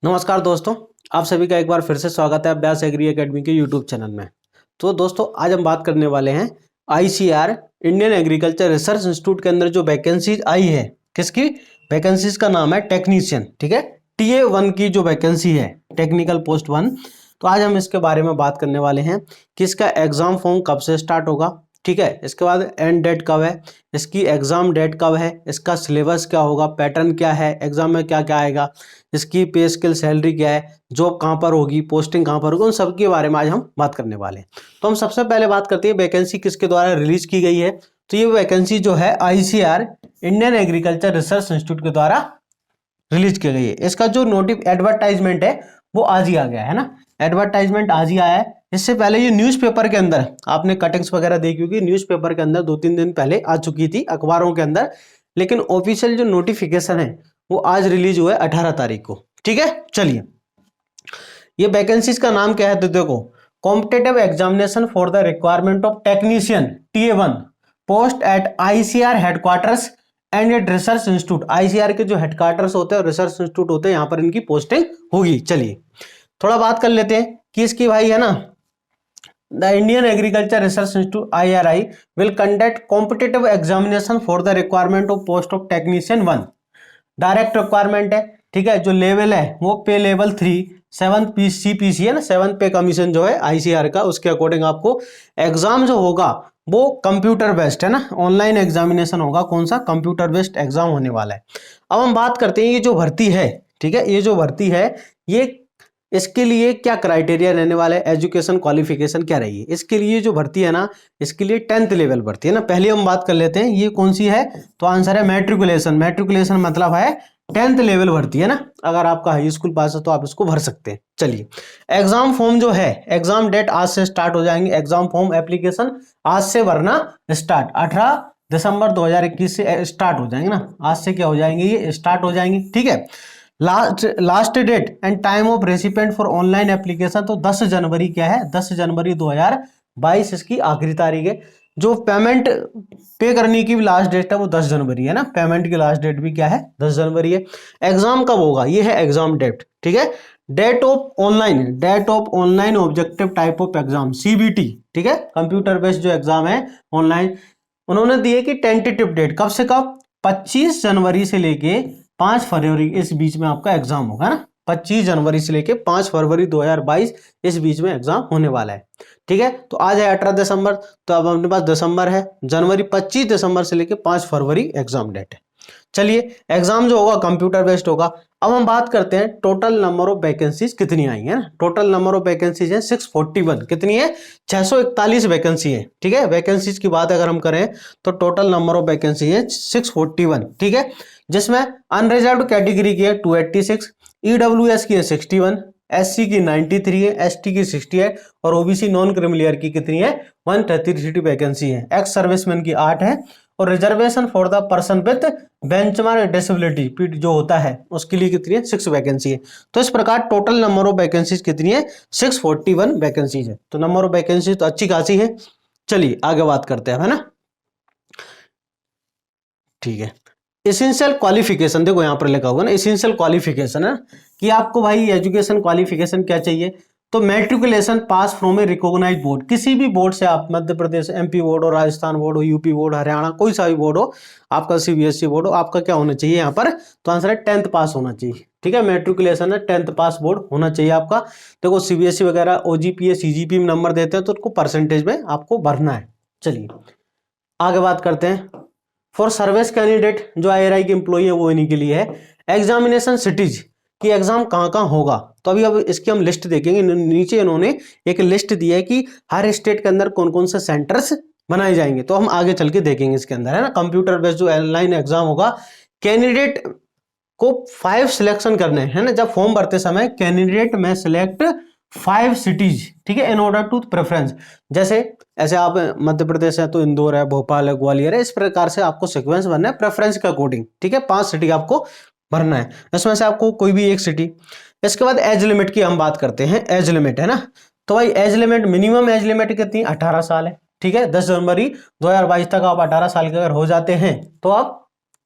नमस्कार दोस्तों, आप सभी का एक बार फिर से स्वागत है अभ्यास एग्री एकेडमी के यूट्यूब चैनल में। तो दोस्तों आज हम बात करने वाले हैं ICR Indian agriculture research institute के अंदर जो वैकेंसीज आई है, किसकी वैकेंसीज का नाम है टेक्नीशियन। ठीक है, TA1 की जो वैकेंसी है, टेक्निकल पोस्ट 1। तो आज हम इसके बारे में बात करने वाले हैं कि इसका एग्जाम फॉर्म कब से स्टार्ट होगा। ठीक है, इसके बाद एंड डेट कब है, इसकी एग्जाम डेट कब है, इसका सिलेबस क्या होगा, पैटर्न क्या है, एग्जाम में क्या क्या आएगा, इसकी पे स्केल सैलरी क्या है, जॉब कहाँ पर होगी, पोस्टिंग कहाँ पर होगी, उन सब के बारे में आज हम बात करने वाले हैं। तो हम सबसे पहले बात करते हैं वैकेंसी किसके द्वारा रिलीज की गई है। तो ये वैकेंसी जो है ICR Indian agriculture research institute के द्वारा रिलीज की गई है। इसका जो एडवर्टाइजमेंट है वो आज ही आ गया है ना, एडवर्टाइजमेंट आज ही आया है। इससे पहले ये न्यूज़पेपर के अंदर आपने कटिंग्स वगैरह देखी होगी, न्यूज़पेपर के अंदर 2-3 दिन पहले आ चुकी थी अखबारों के अंदर, लेकिन ऑफिशियल जो नोटिफिकेशन है वो आज रिलीज हुआ है 18 तारीख को। ठीक है, चलिए ये वैकेंसीज का नाम क्या है तो देखो, competitive examination for the requirement of technician TA1 post at ICR headquarters and at research institute. ICR के जो हेडक्वार्टर्स होते हैं और रिसर्च इंस्टीट्यूट होते हैं, यहाँ पर इनकी पोस्टिंग होगी। चलिए थोड़ा बात कर लेते हैं कि इसकी भाई है ना, the Indian agriculture research institute IRI will conduct competitive examination for the requirement of post of technician 1। Direct requirement है। ठीक है, जो लेवल है वो पे लेवल 3 7th CPC है ना, 7th पे कमीशन जो है आईसीआर का, उसके अकॉर्डिंग आपको एग्जाम जो होगा वो कंप्यूटर बेस्ड है ना, ऑनलाइन एग्जामिनेशन होगा। कौन सा? कंप्यूटर बेस्ड एग्जाम होने वाला है। अब हम बात करते हैं ये जो भर्ती है, ठीक है, ये जो भर्ती है ये इसके लिए क्या क्राइटेरिया रहने वाला है, एजुकेशन क्वालिफिकेशन क्या रही है इसके लिए जो भर्ती है ना, इसके लिए 10th लेवल भर्ती है ना। पहले हम बात कर लेते हैं ये कौन सी है, तो आंसर है मैट्रिकुलेशन। मैट्रिकुलेशन मतलब है 10th लेवल भर्ती है ना, अगर आपका हाई स्कूल पास है तो आप इसको भर सकते हैं। चलिए एग्जाम फॉर्म जो है, एग्जाम डेट आज से स्टार्ट हो जाएंगे, एग्जाम फॉर्म एप्लीकेशन आज से भरना स्टार्ट, 18 दिसंबर 2021 से स्टार्ट हो जाएंगे ना, आज से क्या हो जाएंगे, ये स्टार्ट हो जाएंगे। ठीक है, last date and time of recipient for online application, तो 10 जनवरी क्या है, 10 जनवरी 2022 इसकी आखिरी तारीख है। जो पेमेंट पे करने की भी लास्ट डेट है वो 10 जनवरी है ना, पेमेंट की लास्ट डेट भी क्या है, 10 जनवरी है। एग्जाम कब होगा, ये है एग्जाम डेट। ठीक है, date of online objective type of exam CBT। ठीक है, कंप्यूटर बेस्ड जो एग्जाम है ऑनलाइन, उन्होंने दिए कि टेंटेटिव डेट कब से कब, 25 जनवरी से लेके 5 फरवरी इस बीच में आपका एग्जाम होगा ना, 25 जनवरी से लेके 5 फरवरी 2022 इस बीच में एग्जाम होने वाला है। ठीक है, तो आज है 18 दिसंबर, तो अब अपने पास दिसंबर है, जनवरी 25 दिसंबर से लेके 5 फरवरी एग्जाम डेट है। चलिए एग्जाम जो होगा कंप्यूटर बेस्ड होगा। अब हम बात करते हैं टोटल नंबर ऑफ वैकेंसीज कितनी आई है ना, टोटल नंबर ऑफ वैकेंसीज है 641। कितनी है? 641 वैकेंसी है। ठीक है, वैकेंसीज की बात अगर हम करें तो टोटल नंबर ऑफ वैकेंसी है 641। ठीक है, जिसमें अनरिजर्व्ड कैटेगरी की है 286, EWS की है 61, SC की 93 है, ST की 68 और OBC नॉन क्रिमिलियर की कितनी है, 133 वैकेंसी है। एक्स सर्विसमैन की 8 है और reservation for the person with benchmark disability PID जो होता है उसके लिए कितनी है, 6 वैकेंसी है। तो इस प्रकार टोटल नंबर ऑफ वैकेंसीज कितनी है, 641 वैकेंसीज है। तो नंबर ऑफ वैकेंसी तो अच्छी खासी है। चलिए आगे बात करते हैं, है ना। ठीक है, एसेंशियल क्वालिफिकेशन देखो यहाँ पर लिखा होगा ना, एसेंशियल क्वालिफिकेशन है कि आपको भाई एजुकेशन क्वालिफिकेशन क्या चाहिए, तो matriculation pass from a recognised board, किसी भी बोर्ड से आप, मध्य प्रदेश MP बोर्ड हो, राजस्थान बोर्ड हो, UP बोर्ड, हरियाणा, कोई सा भी बोर्ड हो, आपका CBSE बोर्ड हो, आपका क्या होना चाहिए यहाँ पर, तो आंसर है 10th पास होना चाहिए। ठीक है, मैट्रिकुलेशन है 10th पास बोर्ड होना चाहिए आपका। देखो CBSE वगैरह OGPA CGP में नंबर देते हैं तो उसको परसेंटेज में आपको भरना है। चलिए आगे बात करते हैं। फॉर सर्विस कैंडिडेट जो IRI की एम्प्लॉई है वो इन्हीं के लिए है। एग्जामिनेशन सिटीज कि एग्जाम कहाँ कहाँ होगा, तो अभी अब इसकी हम लिस्ट देखेंगे। नीचे इन्होंने एक लिस्ट दी है कि हर स्टेट के अंदर कौन कौन से सेंटर्स बनाए जाएंगे, तो हम आगे चल के देखेंगे इसके अंदर, है ना। कंप्यूटर बेस्ड जो ऑनलाइन एग्जाम होगा, कैंडिडेट को 5 सिलेक्शन करने हैं ना, जब फॉर्म भरते समय कैंडिडेट में सिलेक्ट 5 सिटीज। ठीक है, इन ऑर्डर टू प्रेफरेंस, जैसे ऐसे आप मध्य प्रदेश है तो इंदौर है, भोपाल है, ग्वालियर है, इस प्रकार से आपको सीक्वेंस भरना है प्रेफरेंस के अकॉर्डिंग। ठीक है, 5 सिटी आपको भरना है, इसमें से आपको कोई भी एक सिटी। इसके बाद एज लिमिट की हम बात करते हैं, एज लिमिट है ना, तो भाई age limit, minimum age limit कितनी, 18 साल है। ठीक है, 10 जनवरी 2022 तक आप 18 साल के अगर हो जाते हैं तो आप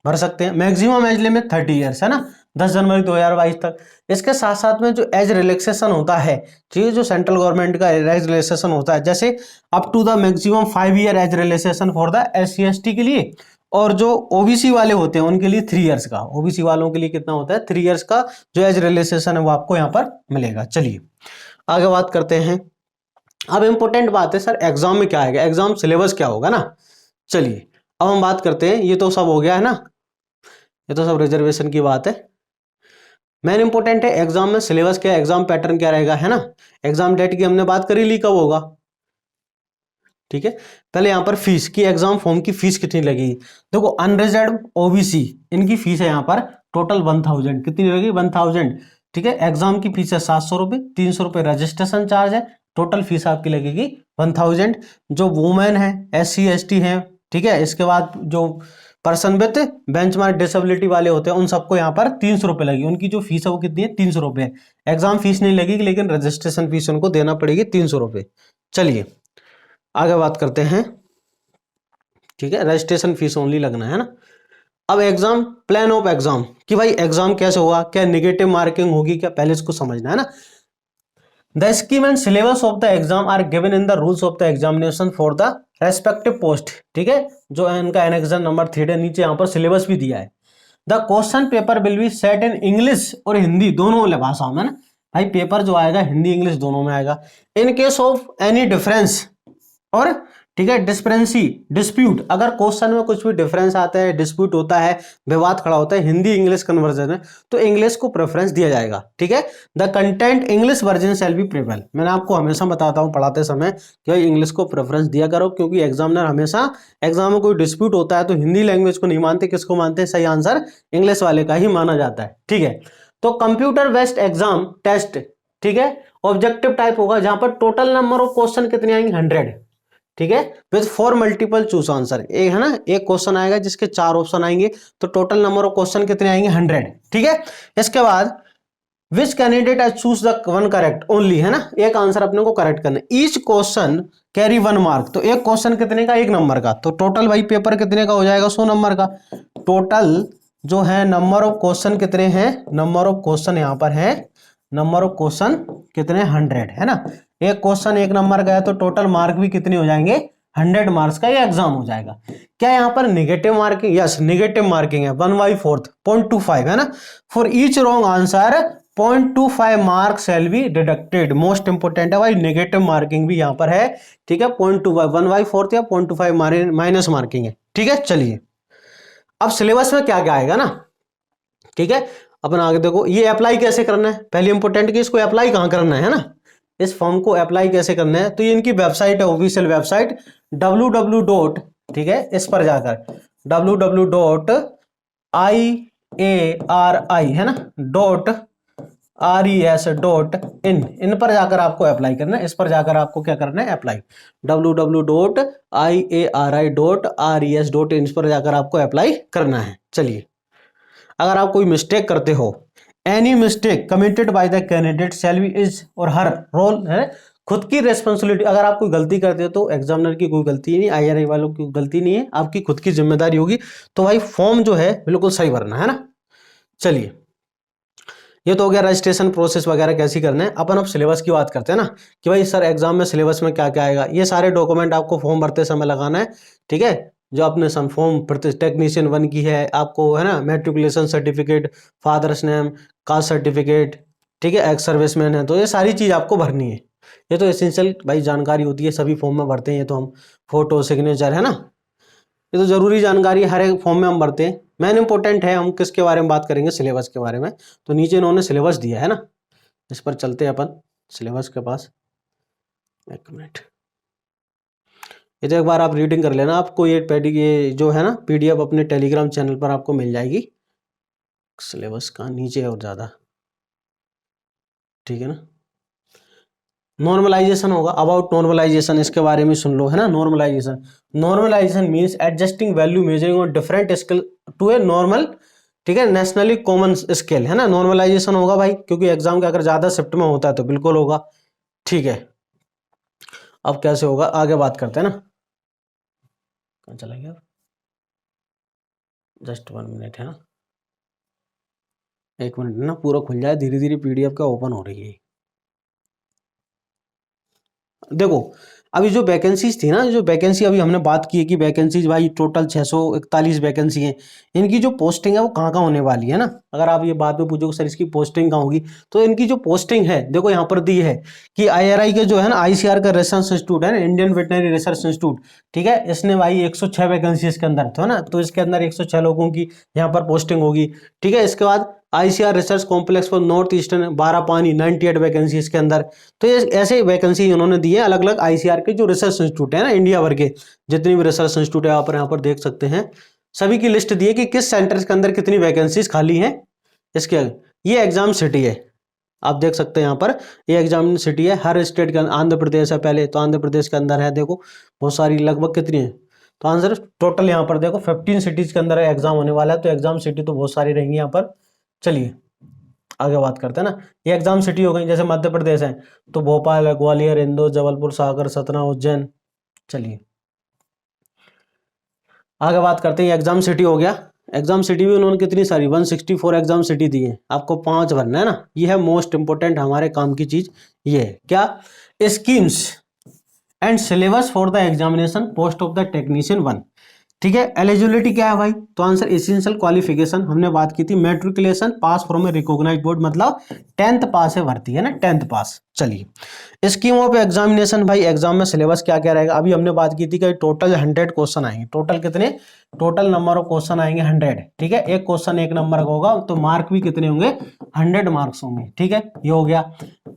भर सकते हैं। मैक्सिमम एज लिमिट 30 ईयर्स है ना, 10 जनवरी 2022 तक। इसके साथ साथ में जो एज रिलैक्सेशन होता है, ठीक है, जो सेंट्रल गवर्नमेंट का एज रिलैक्सेशन होता है, जैसे up to the maximum 5 year age relaxation for the SC ST के लिए, और जो ओबीसी वाले होते हैं उनके लिए 3 इयर्स का। ओबीसी वालों के लिए कितना होता है, 3 इयर्स का जो एज रिलैक्सेशन है वो आपको यहाँ पर मिलेगा। चलिए आगे बात करते हैं। अब इंपॉर्टेंट बात है सर, एग्जाम में क्या आएगा, एग्जाम सिलेबस क्या होगा ना। चलिए अब हम बात करते हैं, ये तो सब हो गया है ना, ये तो सब रिजर्वेशन की बात है। मेन इंपॉर्टेंट है एग्जाम में सिलेबस क्या, एग्जाम पैटर्न क्या रहेगा, है ना। एग्जाम डेट की हमने बात करी ली, कब होगा, ठीक है। पहले यहां पर फीस की, एग्जाम फॉर्म की फीस कितनी लगेगी। देखो अनरिजर्व ओबीसी इनकी फीस है यहाँ पर टोटल 1000, कितनी लगेगी 1000, ठीक है। एग्जाम की फीस है 700 रुपये, 300 रुपये रजिस्ट्रेशन चार्ज है, टोटल फीस आपकी लगेगी 1000। जो वुमेन है, SC ST है, ठीक है, इसके बाद जो पर्सन विथ बेंचमार्क डिसेबिलिटी वाले होते हैं उन सबको यहाँ पर 300 रुपये लगी, उनकी जो फीस है वो कितनी है 300 रुपये। एग्जाम फीस नहीं लगेगी लेकिन रजिस्ट्रेशन फीस उनको देना पड़ेगी 300 रुपये। चलिए आगे बात करते हैं, ठीक है, रजिस्ट्रेशन फीस ओनली लगना है ना। अब एग्जाम, प्लान ऑफ एग्जाम कि भाई एग्जाम कैसे होगा, क्या नेगेटिव मार्किंग होगी क्या, पहले इसको समझना है ना। The scheme and syllabus of the exam are given in the rules of the examination for the respective post, ठीक है, जो इनका एनेक्सर नंबर 3 है, नीचे यहाँ पर सिलेबस भी दिया है। The question paper will B set in English और हिंदी दोनों भाषाओं में ना, भाई पेपर जो आएगा हिंदी इंग्लिश दोनों में आएगा। In case of any difference और, ठीक है, डिस्पेंसी डिस्प्यूट, अगर क्वेश्चन में कुछ भी डिफरेंस आता है, डिस्प्यूट होता है, विवाद खड़ा होता है हिंदी इंग्लिश कन्वर्जन है, तो इंग्लिश को प्रेफरेंस दिया जाएगा, ठीक है। The content English version shall be prevail. मैंने आपको हमेशा बताता हूँ पढ़ाते समय कि भाई इंग्लिश को प्रेफरेंस दिया करो, क्योंकि एग्जामिनर हमेशा एग्जाम में कोई डिस्प्यूट होता है तो हिंदी लैंग्वेज को नहीं मानते, किसको मानते हैं, सही आंसर इंग्लिश वाले का ही माना जाता है, ठीक है। तो कंप्यूटर बेस्ड एग्जाम टेस्ट, ठीक है, ऑब्जेक्टिव टाइप होगा, जहां पर टोटल नंबर ऑफ क्वेश्चन कितने आएंगे 100, ठीक है, विद 4 मल्टीपल चूज आंसर। एक है ना, एक क्वेश्चन आएगा जिसके 4 ऑप्शन आएंगे, तो टोटल नंबर ऑफ क्वेश्चन कितने आएंगे 100, ठीक है। इसके बाद which candidate has choose the one correct only, है ना, एक आंसर अपने को करेक्ट करना है। ईच क्वेश्चन कैरी 1 मार्क, तो एक क्वेश्चन कितने का, 1 नंबर का, तो टोटल भाई पेपर कितने का हो जाएगा 100 नंबर का। टोटल जो है नंबर ऑफ क्वेश्चन कितने हैं, नंबर ऑफ क्वेश्चन यहां पर है, नंबर ऑफ क्वेश्चन कितने 100, है ना। एक क्वेश्चन 1 नंबर का है तो टोटल मार्क भी कितने हो जाएंगे 100 मार्क्स का ये एग्जाम हो जाएगा। क्या यहाँ पर negative marking, yes negative marking है 1/4 0.25, है ना। For each wrong answer 0.25 mark shall be deducted. Most important है भाई, नेगेटिव मार्किंग भी यहाँ पर है, ठीक है, 0.25 1/4 या 0.25 माइनस मार्किंग है, ठीक है। चलिए अब सिलेबस में क्या क्या आएगा ना, ठीक है, अपन आगे देखो ये अप्लाई कैसे करना है, पहले इंपोर्टेंट कि इसको अप्लाई कहाँ करना है ना, इस फॉर्म को अप्लाई कैसे करना है। तो ये इनकी वेबसाइट है, ऑफिशियल वेबसाइट www. ठीक है, इस पर जाकर www.IARI, है ना, .RES.in, इन पर जाकर आपको अप्लाई करना है, इस पर जाकर आपको क्या करना है अप्लाई, www.IARI.RES.in, इस पर जाकर आपको अप्लाई करना है। चलिए अगर आप कोई मिस्टेक करते हो, any mistake committed by the candidate shall be is और हर रोल, है खुद की रेस्पॉन्सिबिलिटी। अगर आप कोई गलती करते हो तो एग्जामिनर की कोई गलती नहीं, IRI वालों की गलती नहीं है, आपकी खुद की जिम्मेदारी होगी। तो भाई फॉर्म जो है बिल्कुल सही भरना है ना। चलिए ये तो हो गया रजिस्ट्रेशन प्रोसेस वगैरह कैसी करना है। अपन अब सिलेबस की बात करते हैं ना, कि भाई सर एग्जाम में सिलेबस में क्या क्या आएगा। ये सारे डॉक्यूमेंट आपको फॉर्म भरते समय लगाना है, ठीक है। जो आपने सम फॉर्म टेक्नीशियन 1 की है आपको, है ना, matriculation certificate, father's name, caste certificate, ठीक है, एक्स सर्विसमैन है, तो ये सारी चीज़ आपको भरनी है। ये तो एसेंशियल भाई जानकारी होती है, सभी फॉर्म में भरते हैं, ये तो हम फोटो सिग्नेचर, है ना, ये तो जरूरी जानकारी हर एक फॉर्म में हम भरते हैं। मेन इंपॉर्टेंट है, हम किसके बारे में बात करेंगे, सिलेबस के बारे में। तो नीचे इन्होंने सिलेबस दिया है ना, इस पर चलते हैं अपन सिलेबस के पास, एक मिनट। ये तो एक बार आप रीडिंग कर लेना, आपको ये जो है ना PDF अपने टेलीग्राम चैनल पर आपको मिल जाएगी। सिलेबस का नीचे है और ज़्यादा, ठीक है ना। नॉर्मलाइजेशन होगा, अबाउट नॉर्मलाइजेशन, इसके बारे में सुन लो, है ना। Normalisation means adjusting value measuring on different scale to a normal, ठीक है, नेशनली कॉमन स्केल, है ना। नॉर्मलाइजेशन होगा भाई, क्योंकि एग्जाम का अगर ज्यादा शिफ्ट में होता है तो बिल्कुल होगा, ठीक है। अब कैसे होगा आगे बात करते हैं ना, कहाँ चला गया, जस्ट 1 मिनट, है ना। एक मिनट ना, पूरा खुल जाए, धीरे धीरे पीडीएफ का ओपन हो रही है। देखो अभी जो वैकेंसीज थी ना, जो वैकेंसी अभी हमने बात की है कि वैकेंसीज भाई टोटल 641 वैकेंसी हैं। इनकी जो पोस्टिंग है वो कहाँ कहाँ होने वाली है ना, अगर आप ये बात में पूछोगे सर इसकी पोस्टिंग कहाँ होगी, तो इनकी जो पोस्टिंग है देखो यहाँ पर दी है कि आईआरआई के जो है ना, आईसीआर का रिसर्च इंस्टीट्यूट है ना, इंडियन वेटनरी रिसर्च इंस्टीट्यूट, ठीक है, इसने भाई 106 वैकेंसी इसके अंदर था ना, तो इसके अंदर 106 लोगों की यहाँ पर पोस्टिंग होगी। ठीक है, इसके बाद ICR research complex for north eastern Barapani 98 vacancy इसके अंदर। तो ये ऐसे वैकेंसी उन्होंने दी है अलग अलग आईसीआर के जो रिसर्च इंस्टीट्यूट है ना, इंडिया भर के जितनी भी रिसर्च इंस्टीट्यूट है आप यहाँ पर देख सकते हैं, सभी की लिस्ट दी है कि किस सेंटर के अंदर कितनी वैकेंसीज खाली हैं। इसके ये एग्जाम सिटी है, आप देख सकते हैं यहाँ पर, ये एग्जाम सिटी है, हर स्टेट के अंदर, आंध्र प्रदेश है पहले, तो आंध्र प्रदेश के अंदर है देखो बहुत सारी, लगभग कितनी है, तो आंसर टोटल यहाँ पर देखो 15 सिटीज के अंदर एग्जाम होने वाला है, तो एग्जाम सिटी तो बहुत सारी रहेंगी यहाँ पर। चलिए आगे बात करते हैं ना, ये एग्जाम सिटी हो गई, जैसे मध्य प्रदेश है तो भोपाल है, ग्वालियर, इंदौर, जबलपुर, सागर, सतना, उज्जैन। चलिए आगे बात करते हैं, एग्जाम सिटी हो गया। एग्जाम सिटी भी उन्होंने कितनी सारी 164 एग्जाम सिटी दी है, आपको 5 भरना है ना, ये है मोस्ट इंपोर्टेंट हमारे काम की चीज, ये है क्या, schemes and syllabus for the examination post of the technician 1। ठीक है, एलिजिबिलिटी क्या है भाई, तो आंसर एसेंशियल क्वालिफिकेशन हमने बात की थी, matriculation pass from a recognised board, मतलब 10th पास है भर्ती है ना, 10th पास। चलिए स्कीम ऑफ एग्जामिनेशन, भाई एग्जाम में सिलेबस क्या क्या रहेगा, अभी हमने बात की थी कि टोटल 100 क्वेश्चन आएंगे, टोटल कितने, टोटल नंबर ऑफ क्वेश्चन आएंगे 100। ठीक है, एक क्वेश्चन 1 नंबर का होगा, तो मार्क भी कितने होंगे, 100 मार्क्स होंगे। ठीक है, ये हो गया।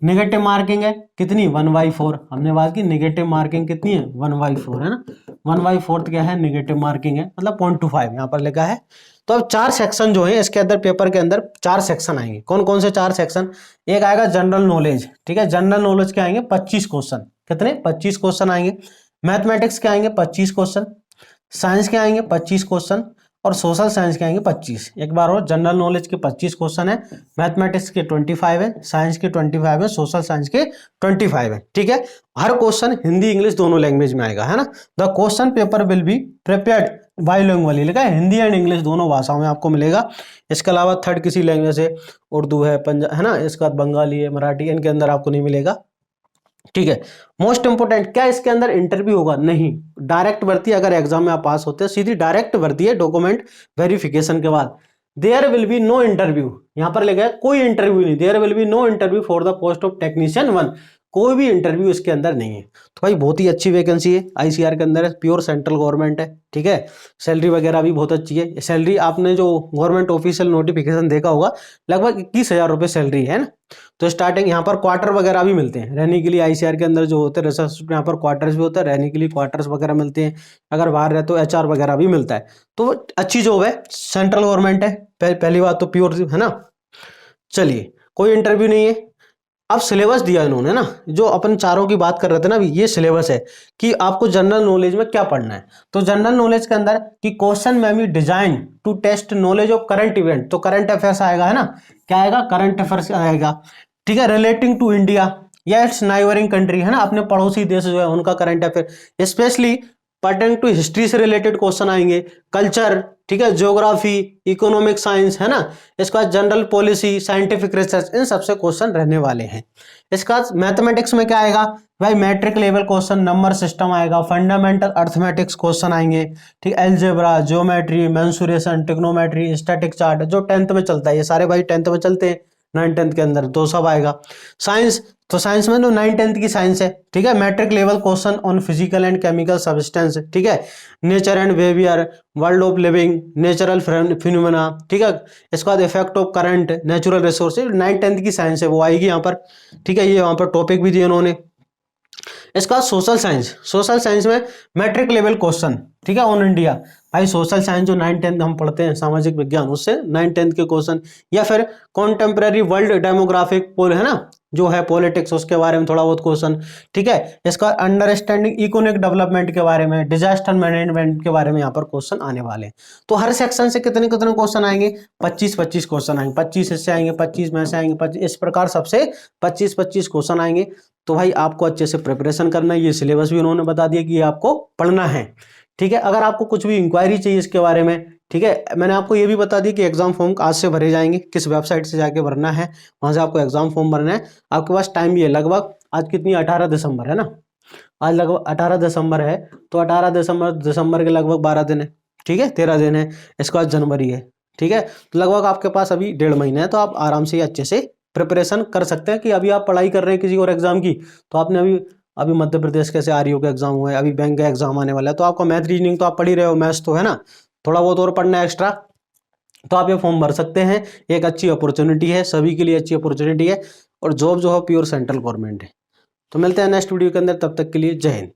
नेगेटिव मार्किंग है कितनी, 1/4, हमने बात की नेगेटिव मार्किंग कितनी है, 1/4 है ना, 1/4 क्या है, नेगेटिव मार्किंग है, मतलब 0.25 यहाँ पर लिखा है। तो अब 4 सेक्शन जो है इसके अंदर, पेपर के अंदर 4 सेक्शन आएंगे, कौन कौन से 4 सेक्शन, एक आएगा जनरल नॉलेज। ठीक है, जनरल नॉलेज के आएंगे 25 क्वेश्चन, कितने, 25 क्वेश्चन आएंगे। मैथमेटिक्स के आएंगे 25 क्वेश्चन, साइंस के आएंगे 25 क्वेश्चन, और सोशल साइंस के आएंगे 25। एक बार और, जनरल नॉलेज के 25 क्वेश्चन है, मैथमेटिक्स के 25 है, साइंस के 25 है, सोशल साइंस के 25 है। ठीक है, हर क्वेश्चन हिंदी इंग्लिश दोनों लैंग्वेज में आएगा है ना। The question paper will be prepared bilingually, लिखा है हिंदी एंड इंग्लिश दोनों भाषाओं में आपको मिलेगा। इसके अलावा थर्ड किसी लैंग्वेज है, उर्दू है, पंजाब है ना, इसके बाद बंगाली है, मराठी, इनके अंदर आपको नहीं मिलेगा। ठीक है, मोस्ट इंपोर्टेंट, क्या इसके अंदर इंटरव्यू होगा, नहीं, डायरेक्ट भर्ती, अगर एग्जाम में आप पास होते हैं सीधी डायरेक्ट भर्ती है, डॉक्यूमेंट वेरिफिकेशन के बाद। There will be no interview, यहां पर लिखा है कोई इंटरव्यू नहीं, there will be no interview for the post of technician 1, कोई भी इंटरव्यू इसके अंदर नहीं है। तो भाई बहुत ही अच्छी वैकेंसी है, आईसीआर के अंदर प्योर सेंट्रल गवर्नमेंट है। ठीक है, सैलरी वगैरह भी बहुत अच्छी है, सैलरी आपने जो गवर्नमेंट ऑफिशियल नोटिफिकेशन देखा होगा, लगभग 21,000 रुपये सैलरी है ना। तो स्टार्टिंग यहाँ पर क्वार्टर वगैरह भी मिलते हैं रहने के लिए, आईसीआर के अंदर जो होते हैं रिसर्च, यहाँ पर क्वार्टर्स भी होता है, रहने के लिए क्वार्टर्स वगैरह मिलते हैं, अगर बाहर रहे तो एचआर वगैरह भी मिलता है। तो अच्छी जॉब है, सेंट्रल गवर्नमेंट है, पहली बात तो प्योर है ना। चलिए कोई इंटरव्यू नहीं है। अब सिलेबस दिया इन्होंने ना, जो अपन चारों की बात कर रहे थे ना अभी, ये सिलेबस है कि आपको जनरल नॉलेज में क्या पढ़ना है। तो जनरल नॉलेज के अंदर कि क्वेश्चन में भी design to test knowledge of current event, तो करंट अफेयर्स आएगा है ना, क्या आएगा, करंट अफेयर्स आएगा। ठीक है, रिलेटिंग टू इंडिया या इट्स नाइबरिंग कंट्री है ना, अपने पड़ोसी देश जो है उनका current affair, specially pertaining to history से रिलेटेड क्वेश्चन आएंगे, कल्चर, ठीक है, ज्योग्राफी, इकोनॉमिक साइंस है ना, इसका जनरल पॉलिसी, साइंटिफिक रिसर्च, इन सबसे क्वेश्चन रहने वाले हैं। इसका मैथमेटिक्स में क्या आएगा भाई, matric level question, number system आएगा, फंडामेंटल अर्थमेटिक्स क्वेश्चन आएंगे, ठीक, algebra, geometry, mensuration, trigonometry, static chart, जो 10th में चलता है, ये सारे भाई 10th में चलते हैं, 9th-10th के अंदर तो सब आएगा। साइंस, तो साइंस में तो 9th-10th की साइंस है। ठीक है, matric level question on physical and chemical substance, ठीक है, nature and behaviour, world of living, natural phenomena, ठीक है, इसके बाद effect of current, natural resources, 9th-10th की साइंस है वो आएगी यहाँ पर। ठीक है, ये यहाँ पर टॉपिक भी दिए उन्होंने। इसका सोशल साइंस, सोशल साइंस में मैट्रिक लेवल क्वेश्चन, ठीक है, ऑन इंडिया, भाई सोशल साइंस जो 9th-10th हम पढ़ते हैं, सामाजिक विज्ञान, उससे 9th-10th के क्वेश्चन, या फिर कॉन्टेम्पररी वर्ल्ड डेमोग्राफिक पोल है ना, जो है पॉलिटिक्स, उसके बारे में थोड़ा बहुत क्वेश्चन। ठीक है, इसका अंडरस्टैंडिंग इकोनॉमिक डेवलपमेंट के बारे में, डिजास्टर मैनेजमेंट के बारे में यहाँ पर क्वेश्चन आने वाले हैं। तो हर सेक्शन से कितने कितने क्वेश्चन आएंगे, 25-25 क्वेश्चन आएंगे, 25 इससे आएंगे, 25 में से आएंगे, 25, इस प्रकार सबसे 25-25 क्वेश्चन आएंगे। तो भाई आपको अच्छे से प्रिपरेशन करना है, ये सिलेबस भी उन्होंने बता दिया कि ये आपको पढ़ना है। ठीक है, अगर आपको कुछ भी इंक्वायरी चाहिए इसके बारे में, ठीक है। मैंने आपको ये भी बता दी कि एग्जाम फॉर्म आज से भरे जाएंगे, किस वेबसाइट से जाके भरना है, वहां से आपको एग्जाम फॉर्म भरना है। आपके पास टाइम भी है लगभग, आज कितनी 18 दिसंबर है ना, आज लगभग 18 दिसंबर है, तो 18 दिसंबर के लगभग 12 दिन है, ठीक है, 13 दिन है, इसके बाद जनवरी है, ठीक है। तो लगभग आपके पास अभी 1.5 महीना है, तो आप आराम से अच्छे से प्रिपरेशन कर सकते हैं। कि अभी आप पढ़ाई कर रहे हैं किसी और एग्जाम की, तो आपने अभी अभी मध्य प्रदेश कैसे आरईओ का एग्जाम हुआ है, अभी बैंक का एग्जाम आने वाला है, तो आपका मैथ रीजनिंग तो आप पढ़ ही रहे हो, मैथ्स तो है ना, थोड़ा बहुत और पढ़ना है एक्स्ट्रा, तो आप ये फॉर्म भर सकते हैं। एक अच्छी अपॉर्चुनिटी है, सभी के लिए अच्छी अपॉर्चुनिटी है, और जॉब जो है प्योर सेंट्रल गवर्नमेंट है। तो मिलते हैं नेक्स्ट वीडियो के अंदर, तब तक के लिए जय हिंद।